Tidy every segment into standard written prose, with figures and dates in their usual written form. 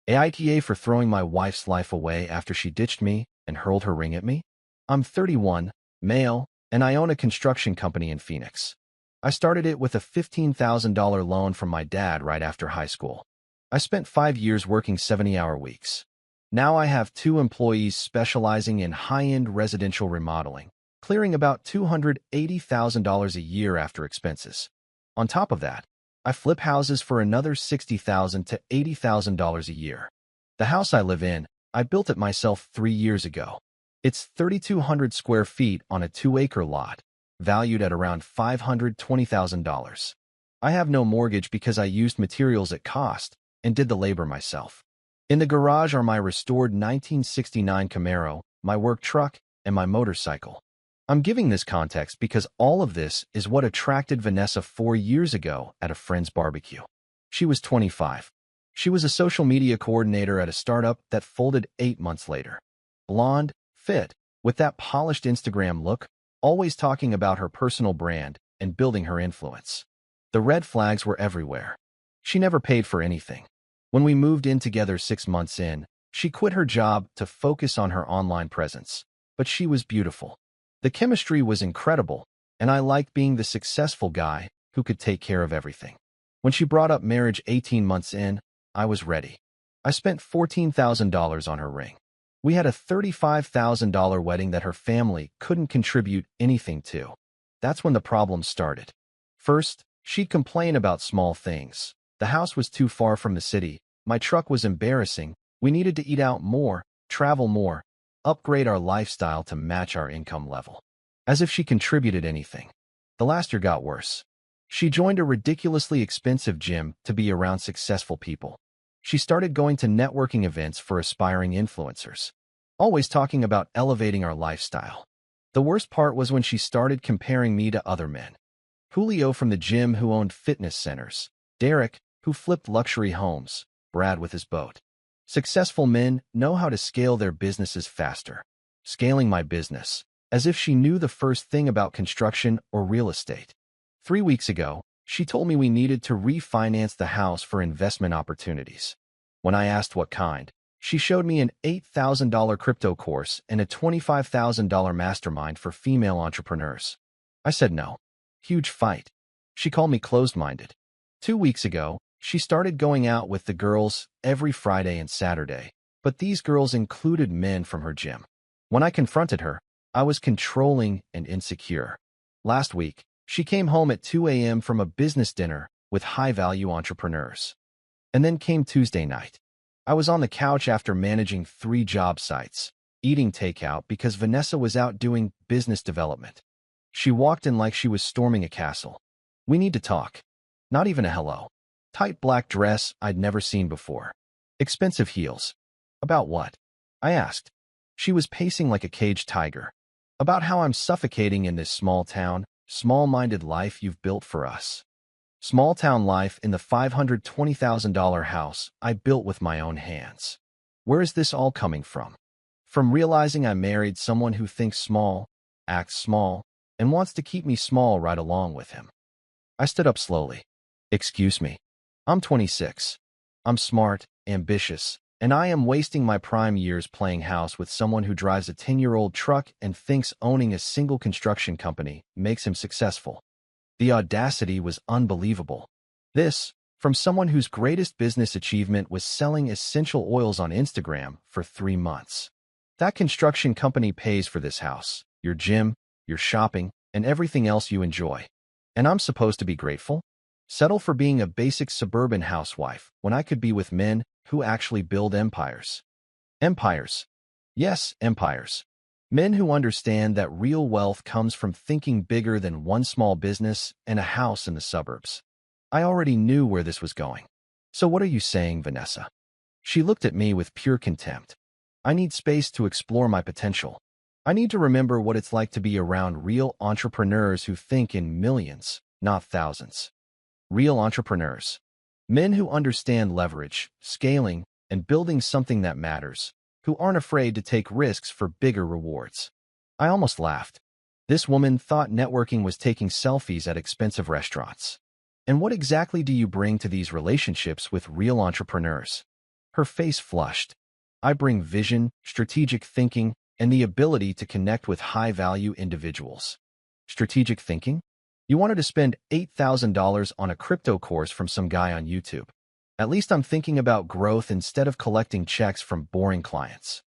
AITA for throwing my wife's life away after she ditched me and hurled her ring at me? I'm 31, male, and I own a construction company in Phoenix. I started it with a $15,000 loan from my dad right after high school. I spent 5 years working 70-hour weeks. Now I have 2 employees specializing in high-end residential remodeling, clearing about $280,000 a year after expenses. On top of that, I flip houses for another $60,000 to $80,000 a year. The house I live in, I built it myself 3 years ago. It's 3,200 square feet on a 2-acre lot, valued at around $520,000. I have no mortgage because I used materials at cost and did the labor myself. In the garage are my restored 1969 Camaro, my work truck, and my motorcycle. I'm giving this context because all of this is what attracted Vanessa 4 years ago at a friend's barbecue. She was 25. She was a social media coordinator at a startup that folded 8 months later. Blonde, fit, with that polished Instagram look, always talking about her personal brand and building her influence. The red flags were everywhere. She never paid for anything. When we moved in together 6 months in, she quit her job to focus on her online presence. But she was beautiful. The chemistry was incredible, and I liked being the successful guy who could take care of everything. When she brought up marriage 18 months in, I was ready. I spent $14,000 on her ring. We had a $35,000 wedding that her family couldn't contribute anything to. That's when the problems started. First, she'd complain about small things. The house was too far from the city. My truck was embarrassing. We needed to eat out more, travel more, upgrade our lifestyle to match our income level. As if she contributed anything. The last year got worse. She joined a ridiculously expensive gym to be around successful people. She started going to networking events for aspiring influencers, always talking about elevating our lifestyle. The worst part was when she started comparing me to other men. Julio from the gym who owned fitness centers, Derek, who flipped luxury homes, Brad with his boat. Successful men know how to scale their businesses faster. Scaling my business, as if she knew the first thing about construction or real estate. 3 weeks ago, she told me we needed to refinance the house for investment opportunities. When I asked what kind, she showed me an $8,000 crypto course and a $25,000 mastermind for female entrepreneurs. I said no. Huge fight. She called me closed-minded. 2 weeks ago, she started going out with the girls every Friday and Saturday, but these girls included men from her gym. When I confronted her, I was controlling and insecure. Last week, she came home at 2 a.m. from a business dinner with high-value entrepreneurs. And then came Tuesday night. I was on the couch after managing 3 job sites, eating takeout because Vanessa was out doing business development. She walked in like she was storming a castle. We need to talk. Not even a hello. Tight black dress I'd never seen before. Expensive heels. About what? I asked. She was pacing like a caged tiger. About how I'm suffocating in this small town, small-minded life you've built for us. Small-town life in the $520,000 house I built with my own hands. Where is this all coming from? From realizing I married someone who thinks small, acts small, and wants to keep me small right along with him. I stood up slowly. Excuse me. I'm 26. I'm smart, ambitious, and I am wasting my prime years playing house with someone who drives a 10-year-old truck and thinks owning a single construction company makes him successful. The audacity was unbelievable. This, from someone whose greatest business achievement was selling essential oils on Instagram for 3 months. That construction company pays for this house, your gym, your shopping, and everything else you enjoy. And I'm supposed to be grateful? Settle for being a basic suburban housewife when I could be with men who actually build empires. Empires. Yes, empires. Men who understand that real wealth comes from thinking bigger than one small business and a house in the suburbs. I already knew where this was going. So what are you saying, Vanessa? She looked at me with pure contempt. I need space to explore my potential. I need to remember what it's like to be around real entrepreneurs who think in millions, not thousands. Real entrepreneurs. Men who understand leverage, scaling, and building something that matters, who aren't afraid to take risks for bigger rewards. I almost laughed. This woman thought networking was taking selfies at expensive restaurants. And what exactly do you bring to these relationships with real entrepreneurs? Her face flushed. I bring vision, strategic thinking, and the ability to connect with high-value individuals. Strategic thinking? You wanted to spend $8,000 on a crypto course from some guy on YouTube. At least I'm thinking about growth instead of collecting checks from boring clients.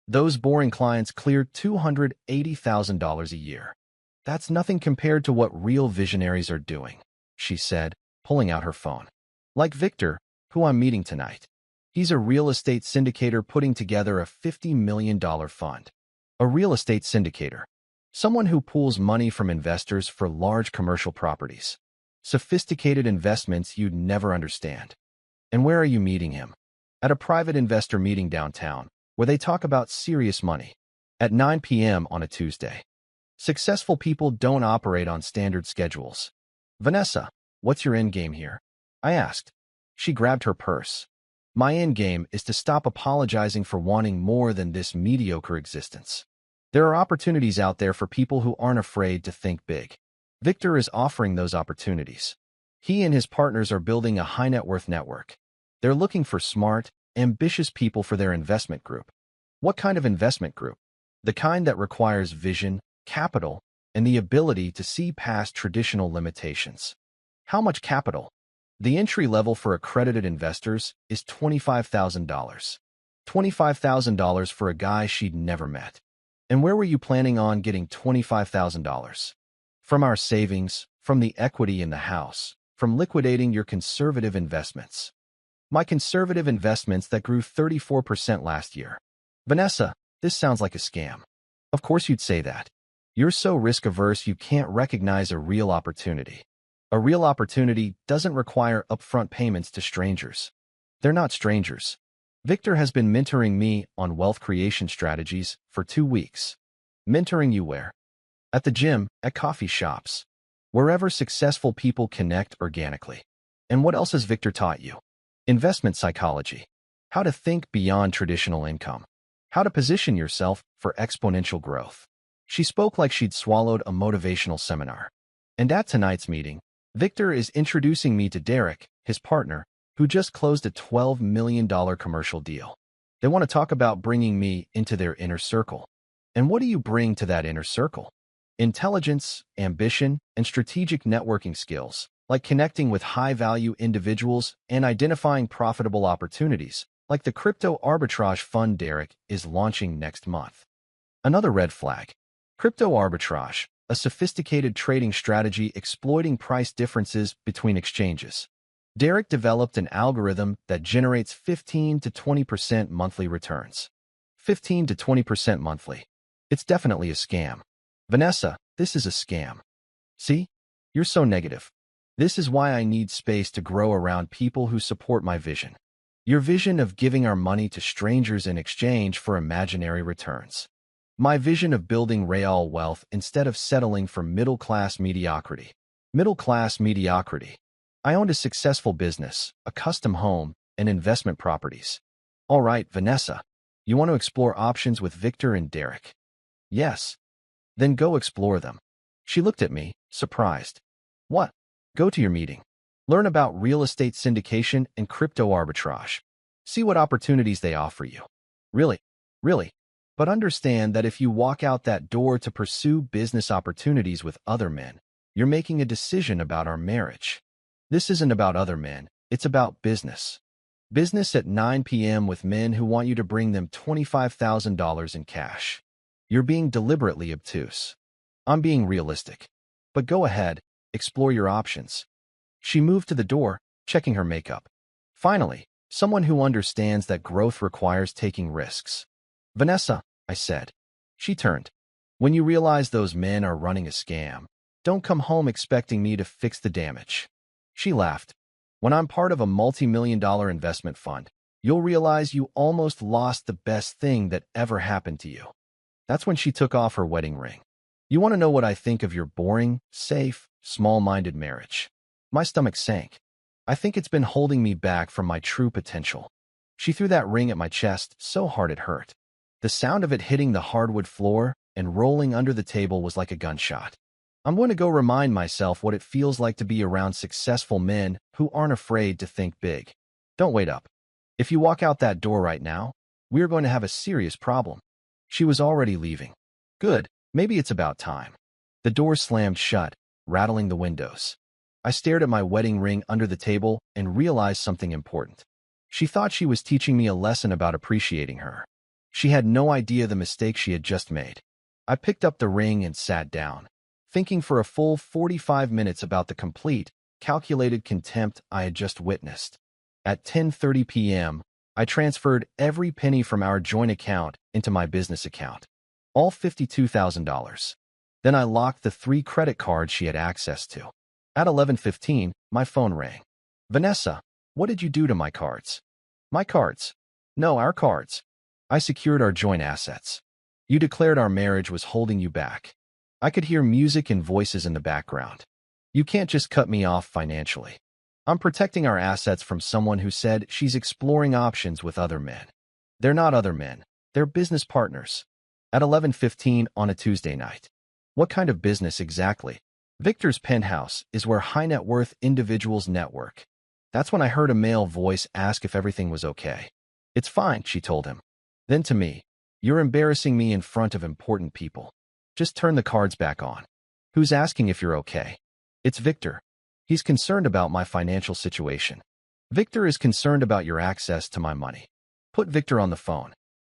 Those boring clients cleared $280,000 a year. That's nothing compared to what real visionaries are doing, she said, pulling out her phone. Like Victor, who I'm meeting tonight. He's a real estate syndicator putting together a $50 million fund. A real estate syndicator. Someone who pools money from investors for large commercial properties. Sophisticated investments you'd never understand. And where are you meeting him? At a private investor meeting downtown, where they talk about serious money. At 9 p.m. on a Tuesday. Successful people don't operate on standard schedules. Vanessa, what's your end game here? I asked. She grabbed her purse. My end game is to stop apologizing for wanting more than this mediocre existence. There are opportunities out there for people who aren't afraid to think big. Victor is offering those opportunities. He and his partners are building a high-net-worth network. They're looking for smart, ambitious people for their investment group. What kind of investment group? The kind that requires vision, capital, and the ability to see past traditional limitations. How much capital? The entry level for accredited investors is $25,000. $25,000 for a guy she'd never met. And where were you planning on getting $25,000? From our savings, from the equity in the house, from liquidating your conservative investments. My conservative investments that grew 34% last year. Vanessa, this sounds like a scam. Of course you'd say that. You're so risk-averse you can't recognize a real opportunity. A real opportunity doesn't require upfront payments to strangers. They're not strangers. Victor has been mentoring me on wealth creation strategies for 2 weeks. Mentoring you where? At the gym, at coffee shops. Wherever successful people connect organically. And what else has Victor taught you? Investment psychology. How to think beyond traditional income. How to position yourself for exponential growth. She spoke like she'd swallowed a motivational seminar. And at tonight's meeting, Victor is introducing me to Derek, his partner, who just closed a $12 million commercial deal. They want to talk about bringing me into their inner circle. And what do you bring to that inner circle? Intelligence, ambition, and strategic networking skills, like connecting with high-value individuals and identifying profitable opportunities, like the crypto arbitrage fund Derek is launching next month. Another red flag. Crypto arbitrage, a sophisticated trading strategy exploiting price differences between exchanges. Derek developed an algorithm that generates 15 to 20% monthly returns. 15 to 20% monthly. It's definitely a scam. Vanessa, this is a scam. See? You're so negative. This is why I need space to grow around people who support my vision. Your vision of giving our money to strangers in exchange for imaginary returns. My vision of building real wealth instead of settling for middle-class mediocrity. Middle-class mediocrity. I owned a successful business, a custom home, and investment properties. All right, Vanessa, you want to explore options with Victor and Derek? Yes. Then go explore them. She looked at me, surprised. What? Go to your meeting. Learn about real estate syndication and crypto arbitrage. See what opportunities they offer you. Really? Really? But understand that if you walk out that door to pursue business opportunities with other men, you're making a decision about our marriage. This isn't about other men, it's about business. Business at 9 p.m. with men who want you to bring them $25,000 in cash. You're being deliberately obtuse. I'm being realistic. But go ahead, explore your options. She moved to the door, checking her makeup. Finally, someone who understands that growth requires taking risks. Vanessa, I said. She turned. When you realize those men are running a scam, don't come home expecting me to fix the damage. She laughed. When I'm part of a multi-million-dollar investment fund, you'll realize you almost lost the best thing that ever happened to you. That's when she took off her wedding ring. You want to know what I think of your boring, safe, small-minded marriage? My stomach sank. I think it's been holding me back from my true potential. She threw that ring at my chest so hard it hurt. The sound of it hitting the hardwood floor and rolling under the table was like a gunshot. I'm going to go remind myself what it feels like to be around successful men who aren't afraid to think big. Don't wait up. If you walk out that door right now, we are going to have a serious problem. She was already leaving. Good, maybe it's about time. The door slammed shut, rattling the windows. I stared at my wedding ring under the table and realized something important. She thought she was teaching me a lesson about appreciating her. She had no idea the mistake she had just made. I picked up the ring and sat down, thinking for a full 45 minutes about the complete, calculated contempt I had just witnessed. At 10:30 p.m., I transferred every penny from our joint account into my business account, all $52,000. Then I locked the 3 credit cards she had access to. At 11:15, my phone rang. Vanessa, what did you do to my cards? My cards? No, our cards. I secured our joint assets. You declared our marriage was holding you back. I could hear music and voices in the background. You can't just cut me off financially. I'm protecting our assets from someone who said she's exploring options with other men. They're not other men. They're business partners. At 11:15 on a Tuesday night. What kind of business exactly? Victor's penthouse is where high-net-worth individuals network. That's when I heard a male voice ask if everything was okay. It's fine, she told him. Then to me, you're embarrassing me in front of important people. Just turn the cards back on. Who's asking if you're okay? It's Victor. He's concerned about my financial situation. Victor is concerned about your access to my money. Put Victor on the phone.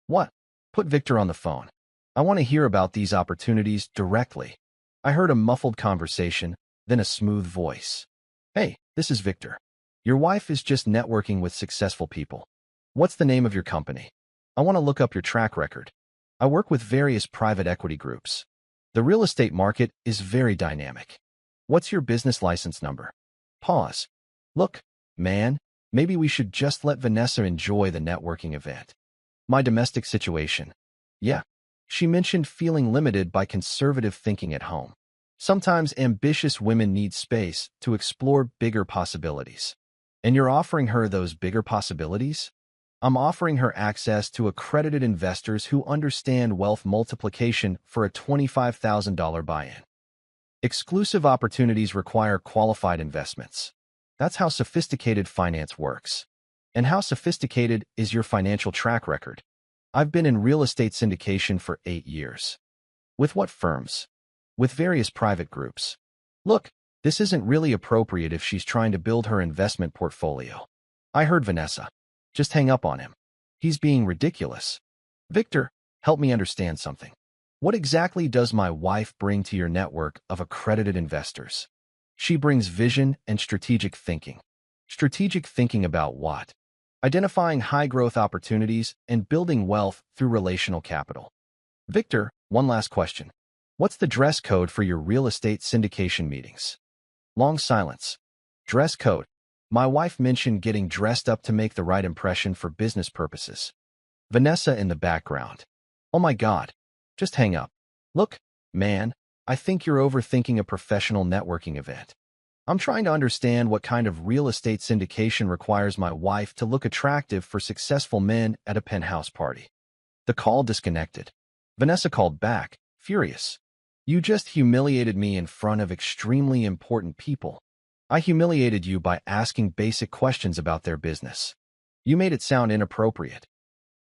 What? Put Victor on the phone. I want to hear about these opportunities directly. I heard a muffled conversation, then a smooth voice. Hey, this is Victor. Your wife is just networking with successful people. What's the name of your company? I want to look up your track record. I work with various private equity groups. The real estate market is very dynamic. What's your business license number? Pause. Look, man, maybe we should just let Vanessa enjoy the networking event. My domestic situation. Yeah. She mentioned feeling limited by conservative thinking at home. Sometimes ambitious women need space to explore bigger possibilities. And you're offering her those bigger possibilities? I'm offering her access to accredited investors who understand wealth multiplication for a $25,000 buy-in. Exclusive opportunities require qualified investments. That's how sophisticated finance works. And how sophisticated is your financial track record? I've been in real estate syndication for 8 years. With what firms? With various private groups. Look, this isn't really appropriate if she's trying to build her investment portfolio. I heard Vanessa. Just hang up on him. He's being ridiculous. Victor, help me understand something. What exactly does my wife bring to your network of accredited investors? She brings vision and strategic thinking. Strategic thinking about what? Identifying high-growth opportunities and building wealth through relational capital. Victor, one last question. What's the dress code for your real estate syndication meetings? Long silence. Dress code. My wife mentioned getting dressed up to make the right impression for business purposes. Vanessa in the background. Oh my God. Just hang up. Look, man, I think you're overthinking a professional networking event. I'm trying to understand what kind of real estate syndication requires my wife to look attractive for successful men at a penthouse party. The call disconnected. Vanessa called back, furious. You just humiliated me in front of extremely important people. I humiliated you by asking basic questions about their business. You made it sound inappropriate.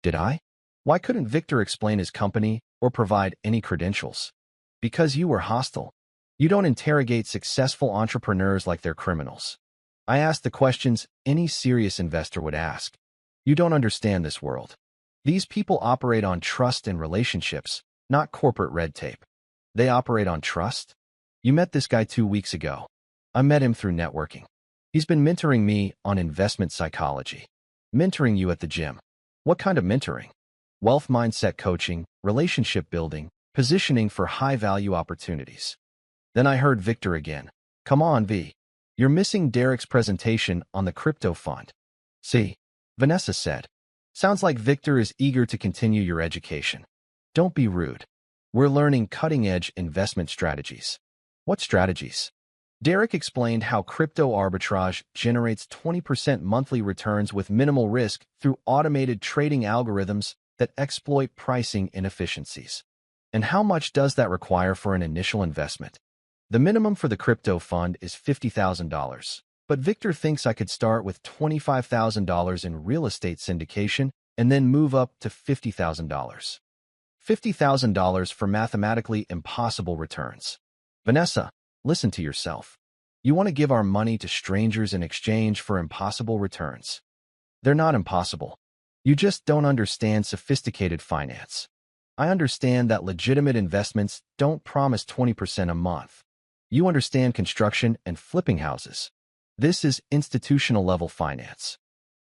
Did I? Why couldn't Victor explain his company or provide any credentials? Because you were hostile. You don't interrogate successful entrepreneurs like they're criminals. I asked the questions any serious investor would ask. You don't understand this world. These people operate on trust and relationships, not corporate red tape. They operate on trust? You met this guy 2 weeks ago. I met him through networking. He's been mentoring me on investment psychology. Mentoring you at the gym. What kind of mentoring? Wealth mindset coaching, relationship building, positioning for high-value opportunities. Then I heard Victor again. Come on, V. You're missing Derek's presentation on the crypto fund. See, Vanessa said. Sounds like Victor is eager to continue your education. Don't be rude. We're learning cutting-edge investment strategies. What strategies? Derek explained how crypto arbitrage generates 20% monthly returns with minimal risk through automated trading algorithms that exploit pricing inefficiencies. And how much does that require for an initial investment? The minimum for the crypto fund is $50,000, But Victor thinks I could start with $25,000 in real estate syndication and then move up to $50,000. $50,000 for mathematically impossible returns. Vanessa, listen to yourself. You want to give our money to strangers in exchange for impossible returns. They're not impossible. You just don't understand sophisticated finance. I understand that legitimate investments don't promise 20% a month. You understand construction and flipping houses. This is institutional-level finance.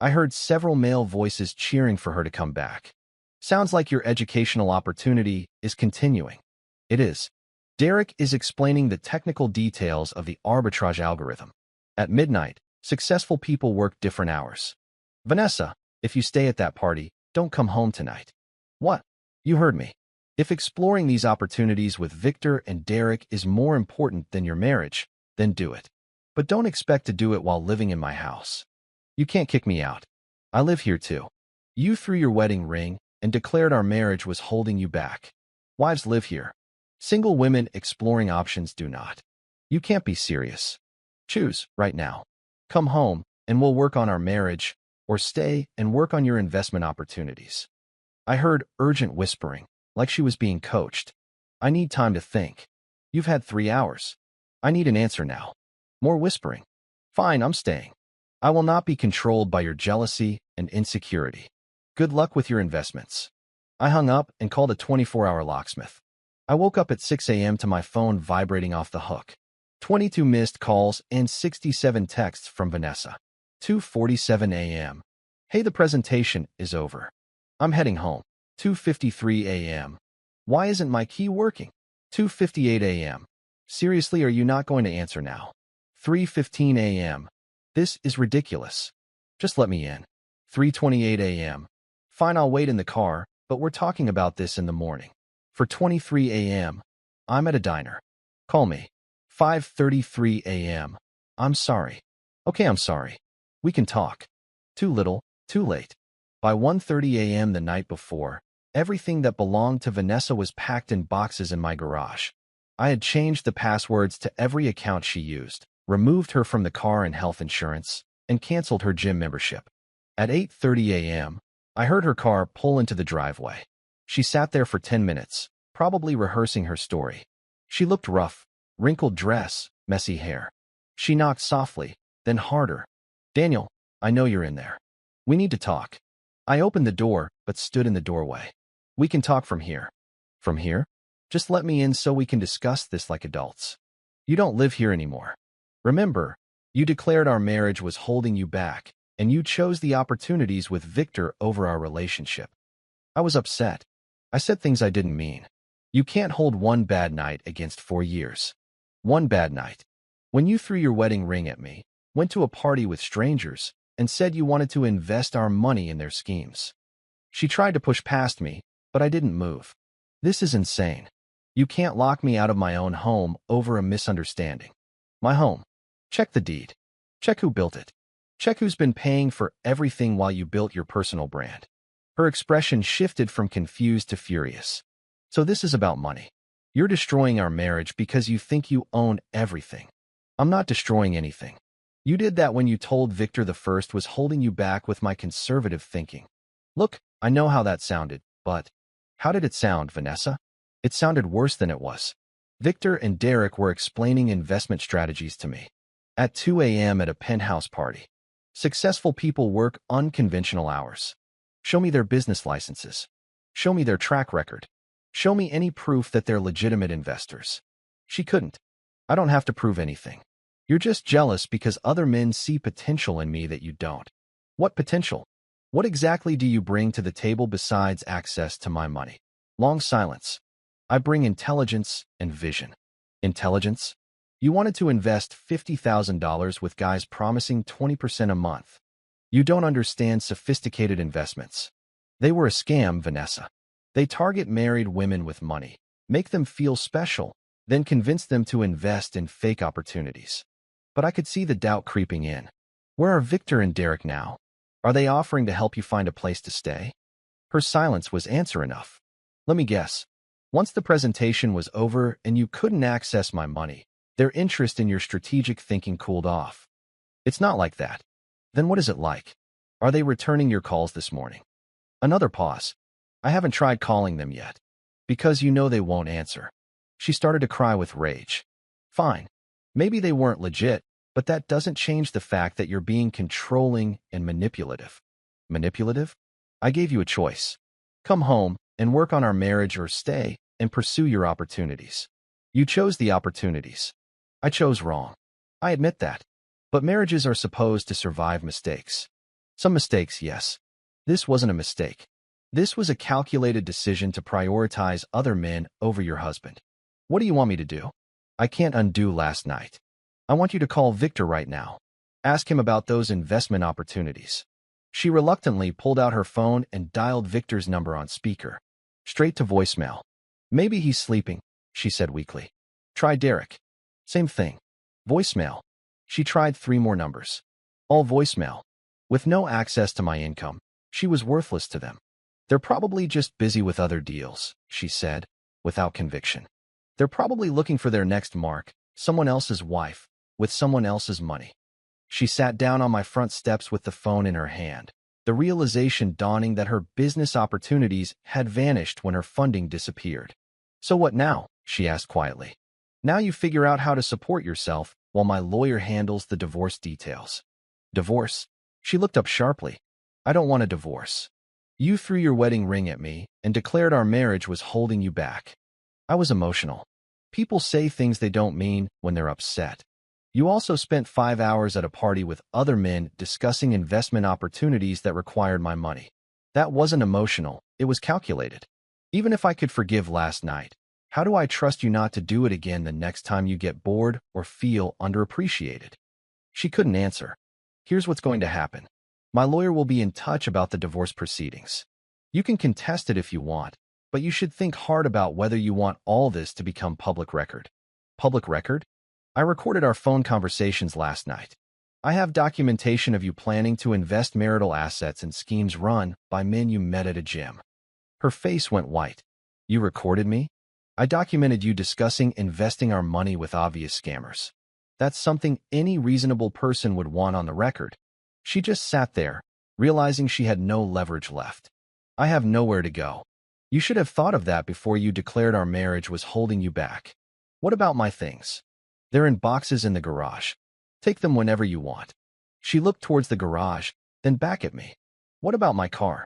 I heard several male voices cheering for her to come back. Sounds like your educational opportunity is continuing. It is. Derek is explaining the technical details of the arbitrage algorithm. At midnight, successful people work different hours. Vanessa, if you stay at that party, don't come home tonight. What? You heard me. If exploring these opportunities with Victor and Derek is more important than your marriage, then do it. But don't expect to do it while living in my house. You can't kick me out. I live here too. You threw your wedding ring and declared our marriage was holding you back. Wives live here. Single women exploring options do not. You can't be serious. Choose right now. Come home and we'll work on our marriage, or stay and work on your investment opportunities. I heard urgent whispering, like she was being coached. I need time to think. You've had 3 hours. I need an answer now. More whispering. Fine, I'm staying. I will not be controlled by your jealousy and insecurity. Good luck with your investments. I hung up and called a 24-hour locksmith. I woke up at 6 a.m. to my phone vibrating off the hook. 22 missed calls and 67 texts from Vanessa. 2:47 a.m. Hey, the presentation is over. I'm heading home. 2:53 a.m. Why isn't my key working? 2:58 a.m. Seriously, are you not going to answer now? 3:15 a.m. This is ridiculous. Just let me in. 3:28 a.m. Fine, I'll wait in the car, but we're talking about this in the morning. 4:23 a.m. I'm at a diner. Call me. 5:33 a.m. I'm sorry. Okay, I'm sorry. We can talk. Too little, too late. By 1:30 a.m. the night before, everything that belonged to Vanessa was packed in boxes in my garage. I had changed the passwords to every account she used, removed her from the car and health insurance, and canceled her gym membership. At 8:30 a.m., I heard her car pull into the driveway. She sat there for 10 minutes, probably rehearsing her story. She looked rough, wrinkled dress, messy hair. She knocked softly, then harder. Daniel, I know you're in there. We need to talk. I opened the door, but stood in the doorway. We can talk from here. From here? Just let me in so we can discuss this like adults. You don't live here anymore. Remember, you declared our marriage was holding you back, and you chose the opportunities with Victor over our relationship. I was upset. I said things I didn't mean. You can't hold one bad night against 4 years. One bad night. When you threw your wedding ring at me, went to a party with strangers, and said you wanted to invest our money in their schemes. She tried to push past me, but I didn't move. This is insane. You can't lock me out of my own home over a misunderstanding. My home. Check the deed. Check who built it. Check who's been paying for everything while you built your personal brand. Her expression shifted from confused to furious. So this is about money. You're destroying our marriage because you think you own everything. I'm not destroying anything. You did that when you told Victor the First was holding you back with my conservative thinking. Look, I know how that sounded, but how did it sound, Vanessa? It sounded worse than it was. Victor and Derek were explaining investment strategies to me. At 2 a.m. at a penthouse party. Successful people work unconventional hours. Show me their business licenses. Show me their track record. Show me any proof that they're legitimate investors. She couldn't. I don't have to prove anything. You're just jealous because other men see potential in me that you don't. What potential? What exactly do you bring to the table besides access to my money? Long silence. I bring intelligence and vision. Intelligence? You wanted to invest $50,000 with guys promising 20% a month. You don't understand sophisticated investments. They were a scam, Vanessa. They target married women with money, make them feel special, then convince them to invest in fake opportunities. But I could see the doubt creeping in. Where are Victor and Derek now? Are they offering to help you find a place to stay? Her silence was answer enough. Let me guess. Once the presentation was over and you couldn't access my money, their interest in your strategic thinking cooled off. It's not like that. Then what is it like? Are they returning your calls this morning? Another pause. I haven't tried calling them yet. Because you know they won't answer. She started to cry with rage. Fine. Maybe they weren't legit, but that doesn't change the fact that you're being controlling and manipulative. Manipulative? I gave you a choice. Come home and work on our marriage or stay and pursue your opportunities. You chose the opportunities. I chose wrong. I admit that. But marriages are supposed to survive mistakes. Some mistakes, yes. This wasn't a mistake. This was a calculated decision to prioritize other men over your husband. What do you want me to do? I can't undo last night. I want you to call Victor right now. Ask him about those investment opportunities. She reluctantly pulled out her phone and dialed Victor's number on speaker. Straight to voicemail. Maybe he's sleeping, she said weakly. Try Derek. Same thing. Voicemail. She tried 3 more numbers. All voicemail. With no access to my income, she was worthless to them. They're probably just busy with other deals, she said, without conviction. They're probably looking for their next mark, someone else's wife, with someone else's money. She sat down on my front steps with the phone in her hand, the realization dawning that her business opportunities had vanished when her funding disappeared. So what now? She asked quietly. Now you figure out how to support yourself while my lawyer handles the divorce details. Divorce? She looked up sharply. I don't want a divorce. You threw your wedding ring at me and declared our marriage was holding you back. I was emotional. People say things they don't mean when they're upset. You also spent 5 hours at a party with other men discussing investment opportunities that required my money. That wasn't emotional, it was calculated. Even if I could forgive last night, how do I trust you not to do it again the next time you get bored or feel underappreciated? She couldn't answer. Here's what's going to happen. My lawyer will be in touch about the divorce proceedings. You can contest it if you want, but you should think hard about whether you want all this to become public record. Public record? I recorded our phone conversations last night. I have documentation of you planning to invest marital assets in schemes run by men you met at a gym. Her face went white. You recorded me? I documented you discussing investing our money with obvious scammers. That's something any reasonable person would want on the record. She just sat there, realizing she had no leverage left. I have nowhere to go. You should have thought of that before you declared our marriage was holding you back. What about my things? They're in boxes in the garage. Take them whenever you want. She looked towards the garage, then back at me. What about my car?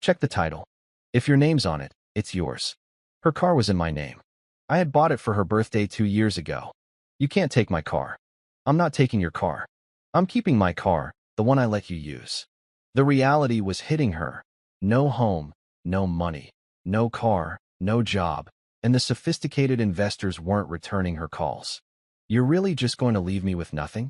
Check the title. If your name's on it, it's yours. Her car was in my name. I had bought it for her birthday 2 years ago. You can't take my car. I'm not taking your car. I'm keeping my car, the one I let you use. The reality was hitting her. No home, no money, no car, no job, and the sophisticated investors weren't returning her calls. You're really just going to leave me with nothing?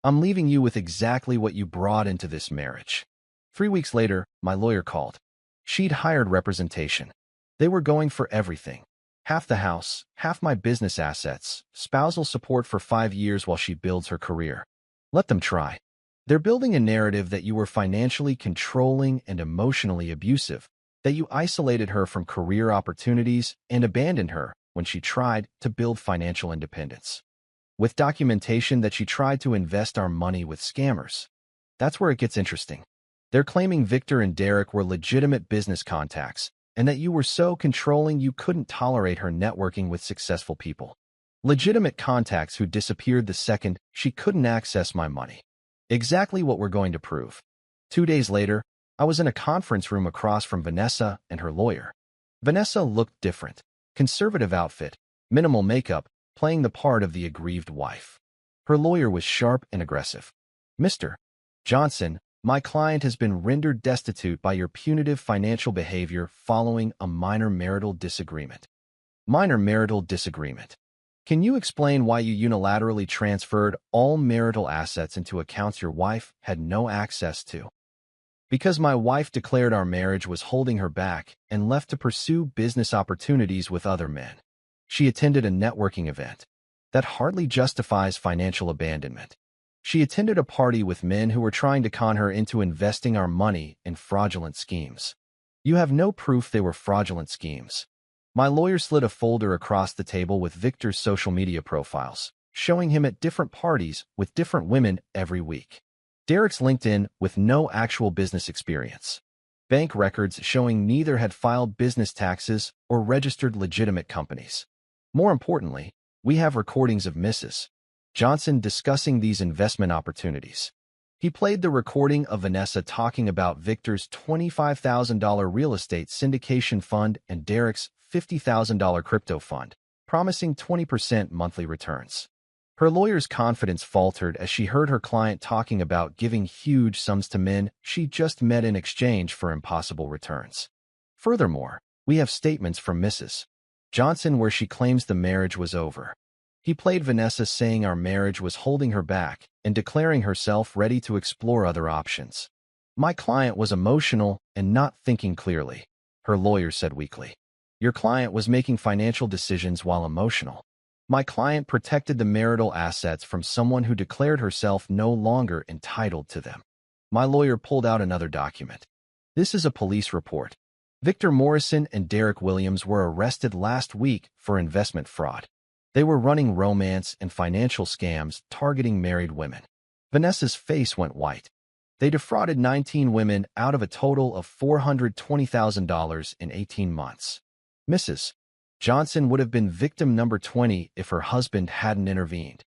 I'm leaving you with exactly what you brought into this marriage. 3 weeks later, my lawyer called. She'd hired representation. They were going for everything. Half the house, half my business assets, spousal support for 5 years while she builds her career. Let them try. They're building a narrative that you were financially controlling and emotionally abusive, that you isolated her from career opportunities and abandoned her when she tried to build financial independence. With documentation that she tried to invest our money with scammers. That's where it gets interesting. They're claiming Victor and Derek were legitimate business contacts, and that you were so controlling you couldn't tolerate her networking with successful people. Legitimate contacts who disappeared the second she couldn't access my money. Exactly what we're going to prove. 2 days later, I was in a conference room across from Vanessa and her lawyer. Vanessa looked different. Conservative outfit, minimal makeup, playing the part of the aggrieved wife. Her lawyer was sharp and aggressive. Mr. Johnson, my client has been rendered destitute by your punitive financial behavior following a minor marital disagreement. Minor marital disagreement. Can you explain why you unilaterally transferred all marital assets into accounts your wife had no access to? Because my wife declared our marriage was holding her back and left to pursue business opportunities with other men. She attended a networking event. That hardly justifies financial abandonment. She attended a party with men who were trying to con her into investing our money in fraudulent schemes. You have no proof they were fraudulent schemes. My lawyer slid a folder across the table with Victor's social media profiles. showing him at different parties with different women every week. Derek's LinkedIn with no actual business experience. Bank records showing neither had filed business taxes or registered legitimate companies. More importantly, we have recordings of Mrs. Johnson discussing these investment opportunities. He played the recording of Vanessa talking about Victor's $25,000 real estate syndication fund and Derek's $50,000 crypto fund, promising 20% monthly returns. Her lawyer's confidence faltered as she heard her client talking about giving huge sums to men she just met in exchange for impossible returns. Furthermore, we have statements from Mrs. Johnson where she claims the marriage was over. He played Vanessa saying our marriage was holding her back and declaring herself ready to explore other options. My client was emotional and not thinking clearly, her lawyer said weakly. Your client was making financial decisions while emotional. My client protected the marital assets from someone who declared herself no longer entitled to them. My lawyer pulled out another document. This is a police report. Victor Morrison and Derek Williams were arrested last week for investment fraud. They were running romance and financial scams targeting married women. Vanessa's face went white. They defrauded 19 women out of a total of $420,000 in 18 months. Mrs. Johnson would have been victim number 20 if her husband hadn't intervened.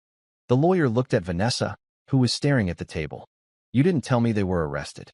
The lawyer looked at Vanessa, who was staring at the table. You didn't tell me they were arrested.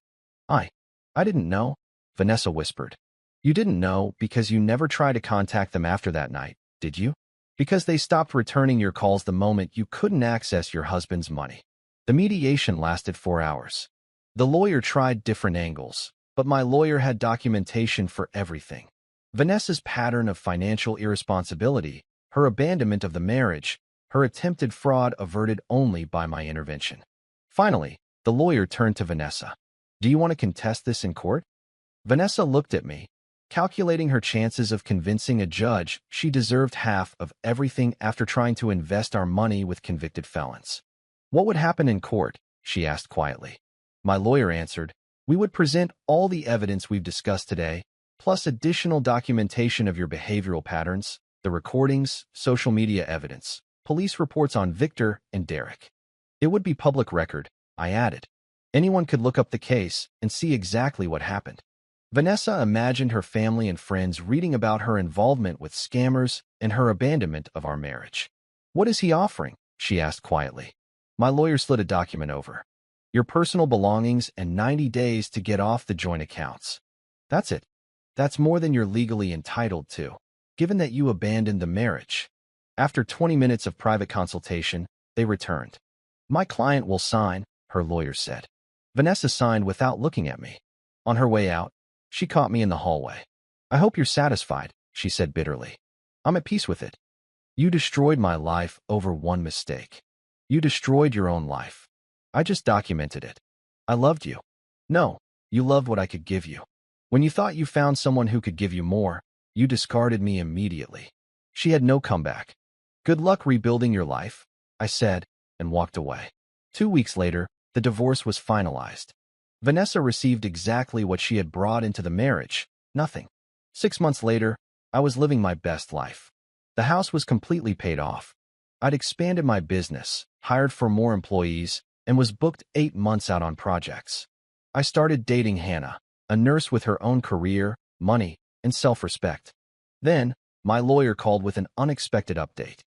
I didn't know, Vanessa whispered. You didn't know because you never tried to contact them after that night, did you? Because they stopped returning your calls the moment you couldn't access your husband's money. The mediation lasted 4 hours. The lawyer tried different angles, but my lawyer had documentation for everything. Vanessa's pattern of financial irresponsibility, her abandonment of the marriage, her attempted fraud averted only by my intervention. Finally, the lawyer turned to Vanessa. Do you want to contest this in court? Vanessa looked at me, calculating her chances of convincing a judge she deserved half of everything after trying to invest our money with convicted felons. What would happen in court? She asked quietly. My lawyer answered, we would present all the evidence we've discussed today, plus additional documentation of your behavioral patterns, the recordings, social media evidence, police reports on Victor and Derek. It would be public record, I added. Anyone could look up the case and see exactly what happened. Vanessa imagined her family and friends reading about her involvement with scammers and her abandonment of our marriage. What is he offering? She asked quietly. My lawyer slid a document over. Your personal belongings and 90 days to get off the joint accounts. That's it. That's more than you're legally entitled to, given that you abandoned the marriage. After 20 minutes of private consultation, they returned. My client will sign, her lawyer said. Vanessa signed without looking at me. On her way out, she caught me in the hallway. I hope you're satisfied, she said bitterly. I'm at peace with it. You destroyed my life over one mistake. You destroyed your own life. I just documented it. I loved you. No, you loved what I could give you. When you thought you found someone who could give you more, you discarded me immediately. She had no comeback. Good luck rebuilding your life, I said, and walked away. 2 weeks later, the divorce was finalized. Vanessa received exactly what she had brought into the marriage, nothing. 6 months later, I was living my best life. The house was completely paid off. I'd expanded my business, hired for more employees, and was booked 8 months out on projects. I started dating Hannah, a nurse with her own career, money, and self-respect. Then, my lawyer called with an unexpected update.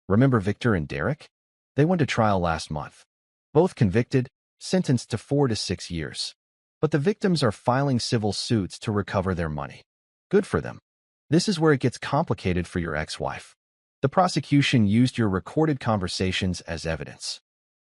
Remember Victor and Derek? They went to trial last month. Both convicted, sentenced to 4 to 6 years. But the victims are filing civil suits to recover their money. Good for them. This is where it gets complicated for your ex-wife. The prosecution used your recorded conversations as evidence.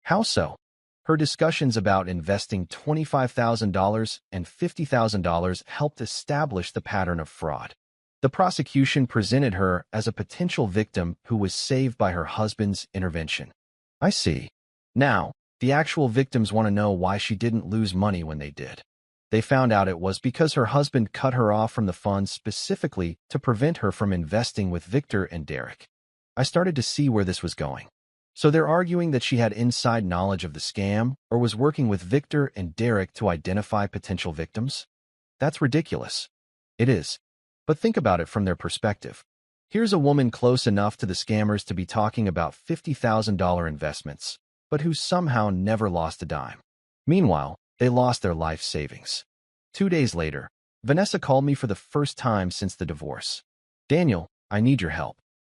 How so? Her discussions about investing $25,000 and $50,000 helped establish the pattern of fraud. The prosecution presented her as a potential victim who was saved by her husband's intervention. I see. Now, the actual victims want to know why she didn't lose money when they did. They found out it was because her husband cut her off from the funds specifically to prevent her from investing with Victor and Derek. I started to see where this was going. So they're arguing that she had inside knowledge of the scam or was working with Victor and Derek to identify potential victims? That's ridiculous. It is. But think about it from their perspective. Here's a woman close enough to the scammers to be talking about $50,000 investments, but who somehow never lost a dime. Meanwhile, they lost their life savings. 2 days later, Vanessa called me for the first time since the divorce. Daniel, I need your help.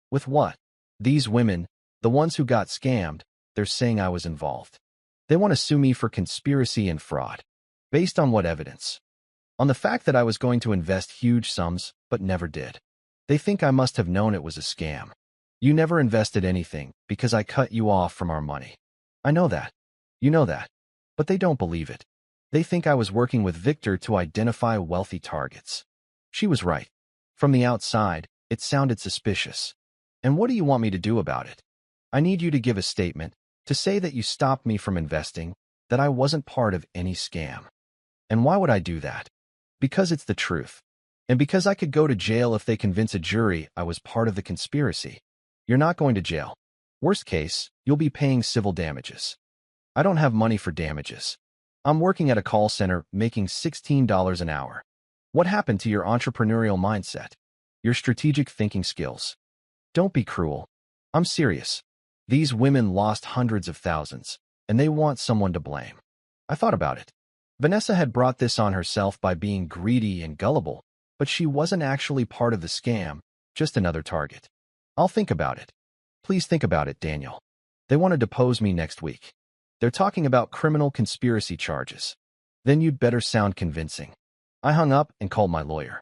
With what? These women, the ones who got scammed, they're saying I was involved. They want to sue me for conspiracy and fraud. Based on what evidence? On the fact that I was going to invest huge sums, but never did. They think I must have known it was a scam. You never invested anything because I cut you off from our money. I know that. You know that. But they don't believe it. They think I was working with Victor to identify wealthy targets. She was right. From the outside, it sounded suspicious. And what do you want me to do about it? I need you to give a statement to say that you stopped me from investing, that I wasn't part of any scam. And why would I do that? Because it's the truth. And because I could go to jail if they convince a jury I was part of the conspiracy. You're not going to jail. Worst case, you'll be paying civil damages. I don't have money for damages. I'm working at a call center making $16 an hour. What happened to your entrepreneurial mindset? Your strategic thinking skills? Don't be cruel. I'm serious. These women lost hundreds of thousands, and they want someone to blame. I thought about it. Vanessa had brought this on herself by being greedy and gullible, but she wasn't actually part of the scam, just another target. I'll think about it. Please think about it, Daniel. They want to depose me next week. They're talking about criminal conspiracy charges. Then you'd better sound convincing. I hung up and called my lawyer.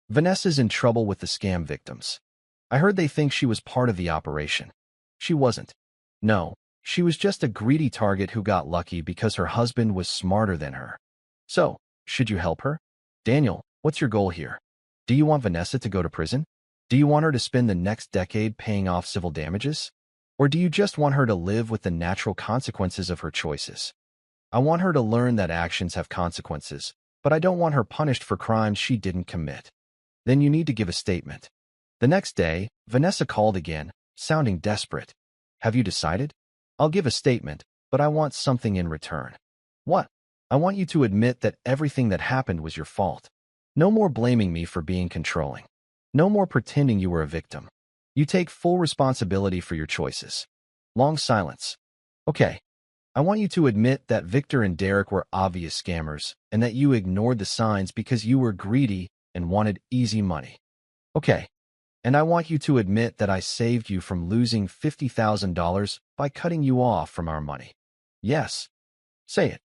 Vanessa's in trouble with the scam victims. I heard they think she was part of the operation. She wasn't. No, she was just a greedy target who got lucky because her husband was smarter than her. So, should you help her? Daniel, what's your goal here? Do you want Vanessa to go to prison? Do you want her to spend the next decade paying off civil damages? Or do you just want her to live with the natural consequences of her choices? I want her to learn that actions have consequences, but I don't want her punished for crimes she didn't commit. Then you need to give a statement. The next day, Vanessa called again, sounding desperate. Have you decided? I'll give a statement, but I want something in return. What? I want you to admit that everything that happened was your fault. No more blaming me for being controlling. No more pretending you were a victim. You take full responsibility for your choices. Long silence. Okay. I want you to admit that Victor and Derek were obvious scammers and that you ignored the signs because you were greedy and wanted easy money. Okay. And I want you to admit that I saved you from losing $50,000 by cutting you off from our money. Yes. Say it.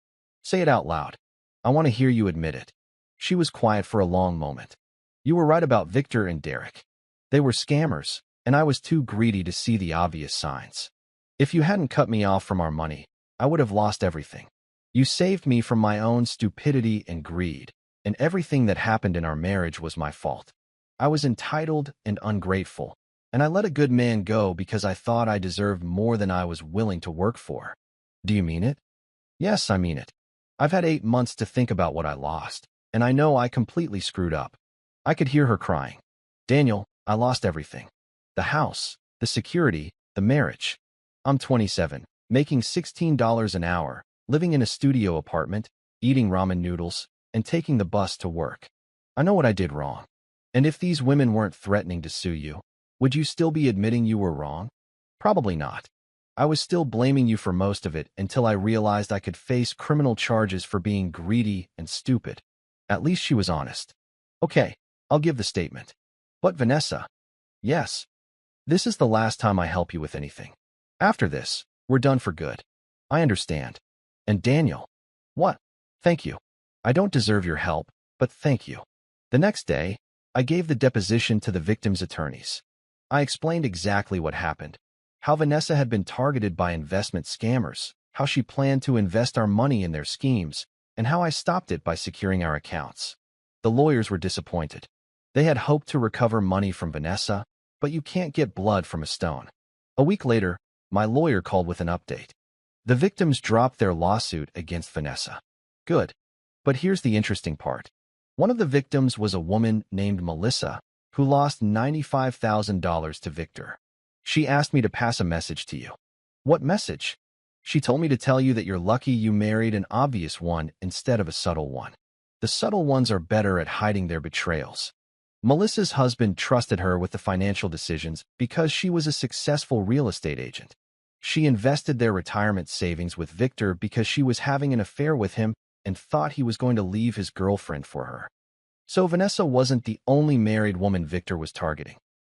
Say it out loud. I want to hear you admit it. She was quiet for a long moment. You were right about Victor and Derek. They were scammers, and I was too greedy to see the obvious signs. If you hadn't cut me off from our money, I would have lost everything. You saved me from my own stupidity and greed, and everything that happened in our marriage was my fault. I was entitled and ungrateful, and I let a good man go because I thought I deserved more than I was willing to work for. Do you mean it? Yes, I mean it. I've had 8 months to think about what I lost, and I know I completely screwed up. I could hear her crying. Daniel, I lost everything. The house, the security, the marriage. I'm 27, making $16 an hour, living in a studio apartment, eating ramen noodles, and taking the bus to work. I know what I did wrong. And if these women weren't threatening to sue you, would you still be admitting you were wrong? Probably not. I was still blaming you for most of it until I realized I could face criminal charges for being greedy and stupid. At least she was honest. Okay, I'll give the statement. But Vanessa? Yes. This is the last time I help you with anything. After this, we're done for good. I understand. And Daniel? What? Thank you. I don't deserve your help, but thank you. The next day, I gave the deposition to the victims' attorneys. I explained exactly what happened, how Vanessa had been targeted by investment scammers, how she planned to invest our money in their schemes, and how I stopped it by securing our accounts. The lawyers were disappointed. They had hoped to recover money from Vanessa, but you can't get blood from a stone. A week later, my lawyer called with an update. The victims dropped their lawsuit against Vanessa. Good. But here's the interesting part. One of the victims was a woman named Melissa, who lost $95,000 to Victor. She asked me to pass a message to you. What message? She told me to tell you that you're lucky you married an obvious one instead of a subtle one. The subtle ones are better at hiding their betrayals. Melissa's husband trusted her with the financial decisions because she was a successful real estate agent. She invested their retirement savings with Victor because she was having an affair with him and thought he was going to leave his girlfriend for her. So Vanessa wasn't the only married woman Victor was targeting.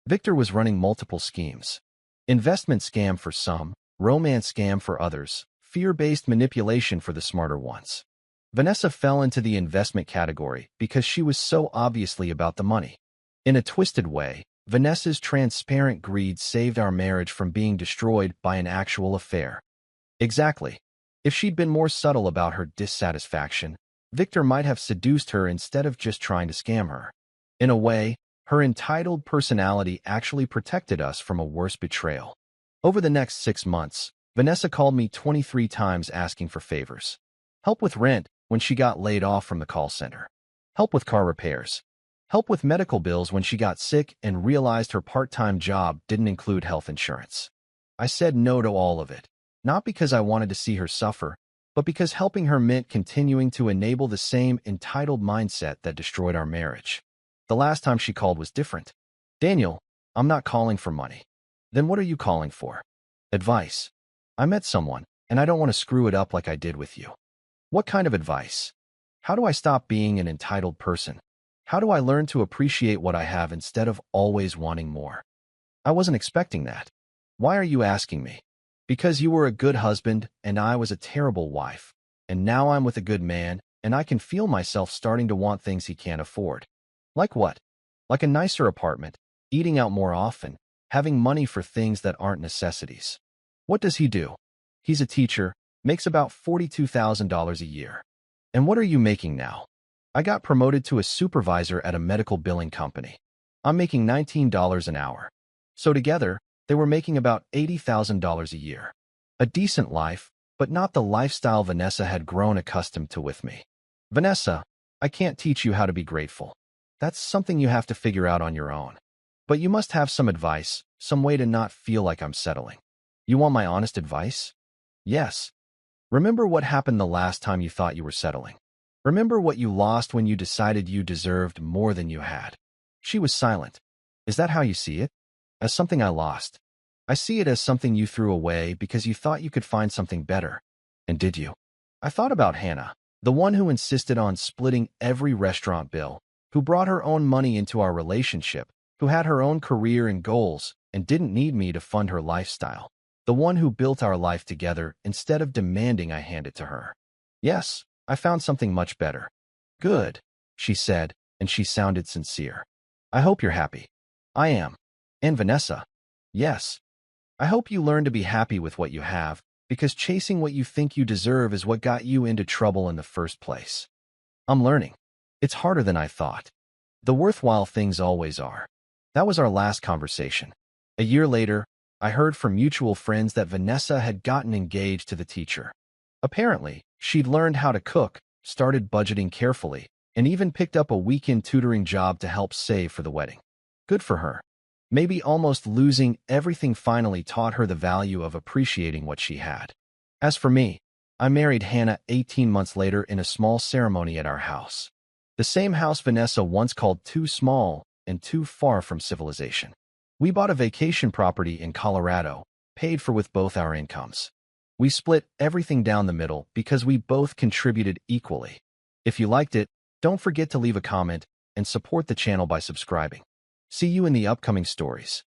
Victor was running multiple schemes. Investment scam for some, romance scam for others, fear-based manipulation for the smarter ones. Vanessa fell into the investment category because she was so obviously about the money. In a twisted way, Vanessa's transparent greed saved our marriage from being destroyed by an actual affair. Exactly. If she'd been more subtle about her dissatisfaction, Victor might have seduced her instead of just trying to scam her. In a way, her entitled personality actually protected us from a worse betrayal. Over the next 6 months, Vanessa called me 23 times asking for favors. Help with rent when she got laid off from the call center. Help with car repairs. Help with medical bills when she got sick and realized her part-time job didn't include health insurance. I said no to all of it, not because I wanted to see her suffer, but because helping her meant continuing to enable the same entitled mindset that destroyed our marriage. The last time she called was different. Daniel, I'm not calling for money. Then what are you calling for? Advice. I met someone, and I don't want to screw it up like I did with you. What kind of advice? How do I stop being an entitled person? How do I learn to appreciate what I have instead of always wanting more? I wasn't expecting that. Why are you asking me? Because you were a good husband and I was a terrible wife, and now I'm with a good man and I can feel myself starting to want things he can't afford. Like what? Like a nicer apartment, eating out more often, having money for things that aren't necessities. What does he do? He's a teacher, makes about $42,000 a year. And what are you making now? I got promoted to a supervisor at a medical billing company. I'm making $19 an hour. So together, they were making about $80,000 a year. A decent life, but not the lifestyle Vanessa had grown accustomed to with me. Vanessa, I can't teach you how to be grateful. That's something you have to figure out on your own. But you must have some advice, some way to not feel like I'm settling. You want my honest advice? Yes. Remember what happened the last time you thought you were settling. Remember what you lost when you decided you deserved more than you had. She was silent. Is that how you see it? As something I lost. I see it as something you threw away because you thought you could find something better. And did you? I thought about Hannah, the one who insisted on splitting every restaurant bill, who brought her own money into our relationship, who had her own career and goals, and didn't need me to fund her lifestyle. The one who built our life together instead of demanding I hand it to her. Yes, I found something much better. Good, she said, and she sounded sincere. I hope you're happy. I am. And Vanessa. Yes. I hope you learn to be happy with what you have, because chasing what you think you deserve is what got you into trouble in the first place. I'm learning. It's harder than I thought. The worthwhile things always are. That was our last conversation. A year later, I heard from mutual friends that Vanessa had gotten engaged to the teacher. Apparently, she'd learned how to cook, started budgeting carefully, and even picked up a weekend tutoring job to help save for the wedding. Good for her. Maybe almost losing everything finally taught her the value of appreciating what she had. As for me, I married Hannah 18 months later in a small ceremony at our house. The same house Vanessa once called too small and too far from civilization. We bought a vacation property in Colorado, paid for with both our incomes. We split everything down the middle because we both contributed equally. If you liked it, don't forget to leave a comment and support the channel by subscribing. See you in the upcoming stories.